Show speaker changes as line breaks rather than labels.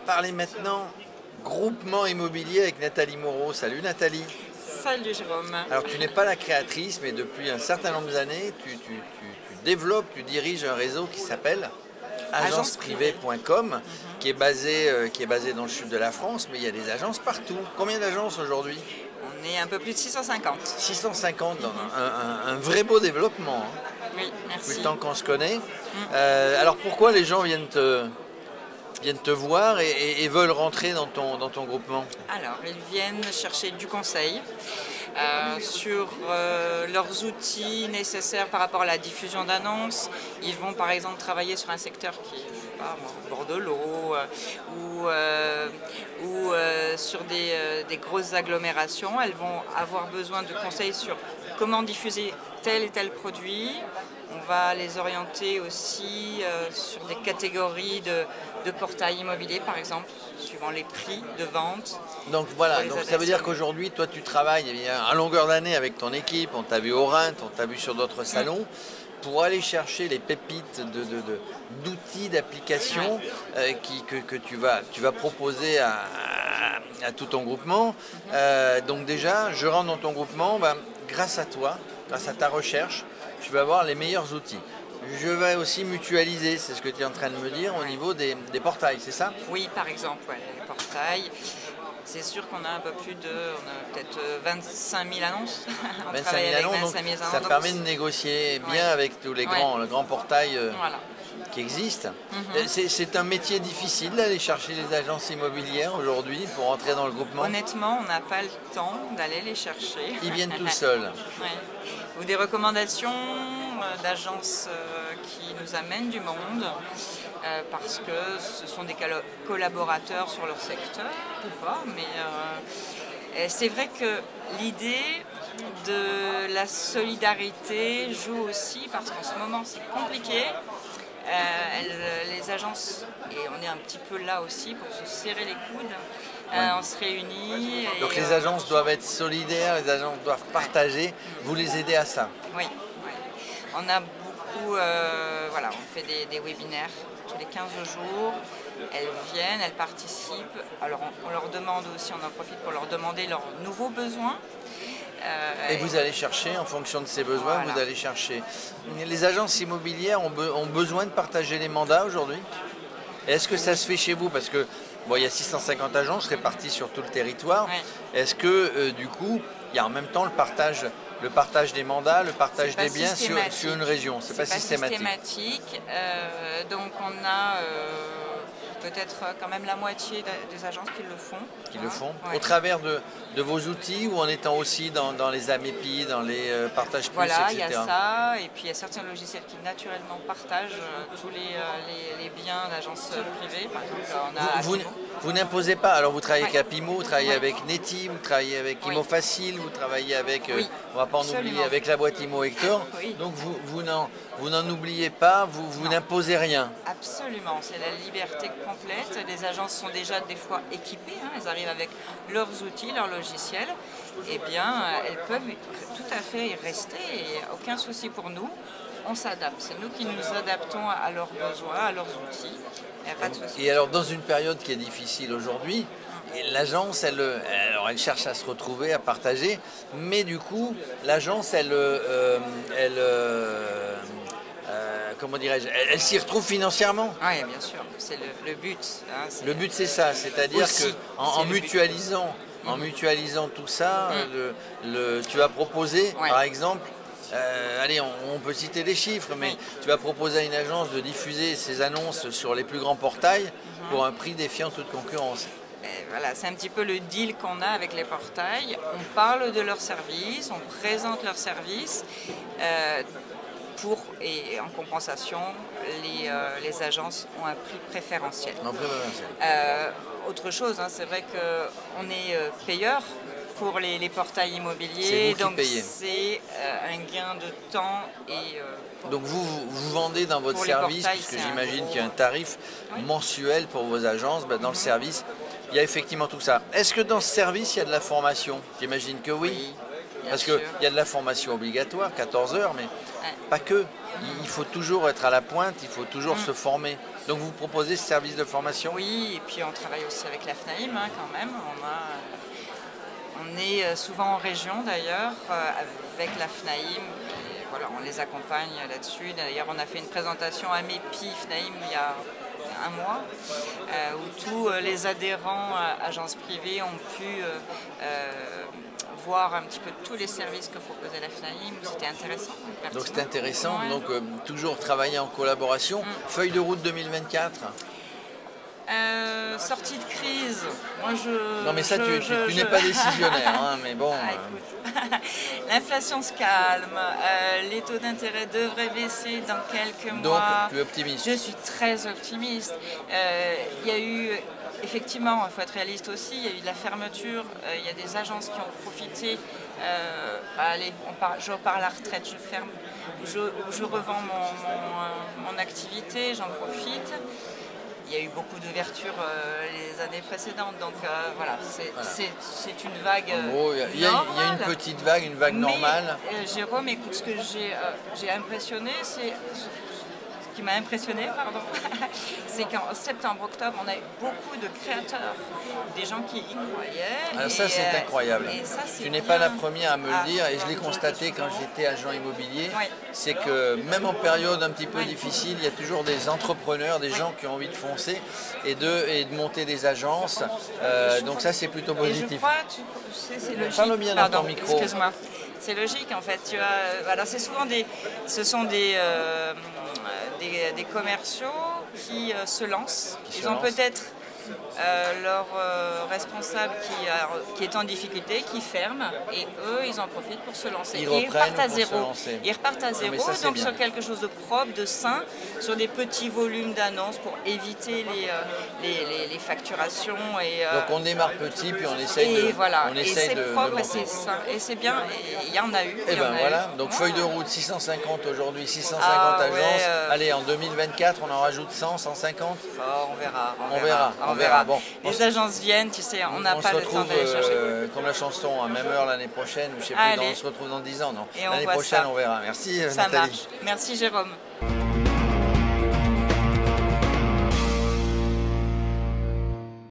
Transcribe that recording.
parler maintenant groupement immobilier avec Nathalie Moreau. Salut Nathalie.
Salut Jérôme.
Alors tu n'es pas la créatrice, mais depuis un certain nombre d'années, tu développes, tu diriges un réseau qui s'appelle agenceprivé.com, qui est basé dans le sud de la France, mais il y a des agences partout. Combien d'agences aujourd'hui?
On est un peu plus de 650.
650, dans un vrai beau développement. Hein.
Oui, merci.
Depuis le temps qu'on se connaît. Alors pourquoi les gens viennent te voir et veulent rentrer dans ton groupement?
Alors, ils viennent chercher du conseil sur leurs outils nécessaires par rapport à la diffusion d'annonces. Ils vont par exemple travailler sur un secteur qui est, je sais pas, au bord de l'eau ou sur des grosses agglomérations. Elles vont avoir besoin de conseils sur comment diffuser tel et tel produit. On va les orienter aussi sur des catégories de portails immobiliers, par exemple, suivant les prix de vente.
Donc voilà, donc ça veut dire qu'aujourd'hui, toi, tu travailles à longueur d'année avec ton équipe. On t'a vu au Rhin, on t'a vu sur d'autres salons, pour aller chercher les pépites d'outils, d'applications que tu vas proposer à tout ton groupement. Donc déjà, je rentre dans ton groupement, grâce à toi, grâce à ta recherche, je vais avoir les meilleurs outils. Je vais aussi mutualiser, c'est ce que tu es en train de me dire, au niveau des portails, c'est ça?
Oui, par exemple, les portails. C'est sûr qu'on a un peu plus on a peut-être 25 000 annonces. On
25
travaille
000
avec
annonces,
25 000
donc ça permet de négocier bien avec tous les grands portails qui existent. C'est un métier difficile d'aller chercher les agences immobilières aujourd'hui pour entrer dans le groupement?
Honnêtement, on n'a pas le temps d'aller les chercher.
Ils viennent tout seuls.
Ou des recommandations d'agences qui nous amènent du monde parce que ce sont des collaborateurs sur leur secteur ou pas, mais c'est vrai que l'idée de la solidarité joue aussi parce qu'en ce moment c'est compliqué. Les agences, et on est un petit peu là aussi pour se serrer les coudes, on se réunit.
Donc les agences doivent être solidaires, les agences doivent partager, vous les aidez à ça?
Oui, on a beaucoup, on fait des webinaires tous les 15 jours, elles viennent, elles participent, alors on leur demande aussi, on en profite pour leur demander leurs nouveaux besoins.
Et vous allez chercher, en fonction de ces besoins, vous allez chercher. Les agences immobilières ont besoin de partager les mandats aujourd'hui? Est-ce que ça se fait chez vous? Parce que il y a 650 agences réparties sur tout le territoire. Est-ce que du coup, il y a en même temps le partage des mandats, le partage des biens sur une région? C'est pas systématique.
Donc on a peut-être quand même la moitié des agences qui le font.
Au travers de vos outils ou en étant aussi dans les Amépi, dans les partages plus, etc.
Voilà, il y a ça, et puis il y a certains logiciels qui naturellement partagent tous les biens d'agences privées. Par exemple,
vous n'imposez pas, alors vous travaillez avec Apimo, vous travaillez avec Neti, vous travaillez avec Imo Facile, vous travaillez avec, on ne va pas en oublier, avec la boîte Imo Hector. Donc vous n'en oubliez pas, vous n'imposez rien.
Absolument, c'est la liberté complète. Les agences sont déjà des fois équipées, elles arrivent avec leurs outils, leurs logiciels. Eh bien, elles peuvent tout à fait y rester et aucun souci pour nous. On s'adapte, c'est nous qui nous adaptons à leurs besoins, à leurs outils. Il n'y a pas de souci.
Et alors, dans une période qui est difficile aujourd'hui, l'agence, elle cherche à se retrouver, à partager, mais du coup, l'agence, comment dirais-je, elle s'y retrouve financièrement?
Oui, bien sûr, c'est le but.
Le but, c'est ça, c'est-à-dire qu'en mutualisant tout ça, tu vas proposer, par exemple, allez, on peut citer des chiffres, mais tu vas proposer à une agence de diffuser ses annonces sur les plus grands portails pour un prix défiant toute concurrence.
Voilà, c'est un petit peu le deal qu'on a avec les portails. On parle de leurs services, on présente leurs services. Et en compensation, les agences ont un prix préférentiel. Autre chose, c'est vrai qu'on est payeur pour les portails immobiliers, donc c'est un gain de temps.
Donc vous vendez dans votre service, puisque j'imagine qu'il y a un tarif mensuel pour vos agences, dans le service, il y a effectivement tout ça. Est-ce que dans ce service, il y a de la formation? J'imagine que oui. Parce qu'il y a de la formation obligatoire, 14 heures, mais pas que. Il faut toujours être à la pointe, il faut toujours se former. Donc vous proposez ce service de formation?
Oui, et puis on travaille aussi avec la FNAIM quand même. On est souvent en région d'ailleurs avec la FNAIM. Et voilà, on les accompagne là-dessus. D'ailleurs, on a fait une présentation à MEPI FNAIM il y a un mois où tous les adhérents agences privées ont pu voir un petit peu tous les services que proposait la FNAIM. C'était intéressant.
Donc c'est intéressant, donc toujours travailler en collaboration. Feuille de route 2024.
Sortie de crise. Moi,
non mais ça, tu n'es pas décisionnaire, hein, mais bon.
L'inflation se calme, les taux d'intérêt devraient baisser dans quelques mois.
Donc, tu es optimiste? Je
suis très optimiste. Il y a eu, effectivement, il faut être réaliste aussi, il y a eu de la fermeture, il y a des agences qui ont profité. Allez, je repars à la retraite, je ferme, je revends mon activité, j'en profite. Il y a eu beaucoup d'ouvertures les années précédentes, donc voilà, c'est une vague
il y a une petite vague, une vague normale.
Jérôme, écoute, ce que j'ai impressionné, ce qui m'a impressionné, pardon, c'est qu'en septembre-octobre, on a eu beaucoup de créateurs, des gens qui y croyaient.
Alors ça, c'est incroyable. Tu n'es pas la première à me le dire, et je l'ai constaté quand j'étais agent immobilier. Oui. C'est que même en période un petit peu difficile, il y a toujours des entrepreneurs, des gens qui ont envie de foncer et de monter des agences. Donc ça, c'est plutôt positif.
Et je crois, c'est logique.
Parle bien dans ton micro.
Excuse-moi. C'est logique en fait. Alors c'est souvent ce sont des commerciaux qui se lancent. Ils ont peut-être leur responsable qui est en difficulté, qui ferme, et eux, ils en profitent pour se lancer.
Ils repartent à zéro.
Ils repartent à zéro, donc sur quelque chose de propre, de sain, sur des petits volumes d'annonces pour éviter les facturations.
Donc on démarre petit, puis on essaye de...
Voilà,
et c'est
propre, et c'est sain, et c'est bien, et il y en a eu.
Et ben voilà, donc feuille de route 650 aujourd'hui, 650 agences. Allez, en 2024, on en rajoute 100, 150
On verra.
Bon,
les agences viennent, tu sais, on n'a pas le temps d'aller chercher.
Comme la chanson, à même heure l'année prochaine, ou je sais plus, on se retrouve dans 10 ans, non? L'année prochaine, on verra. Merci
Ça
Nathalie.
Marche. Merci Jérôme.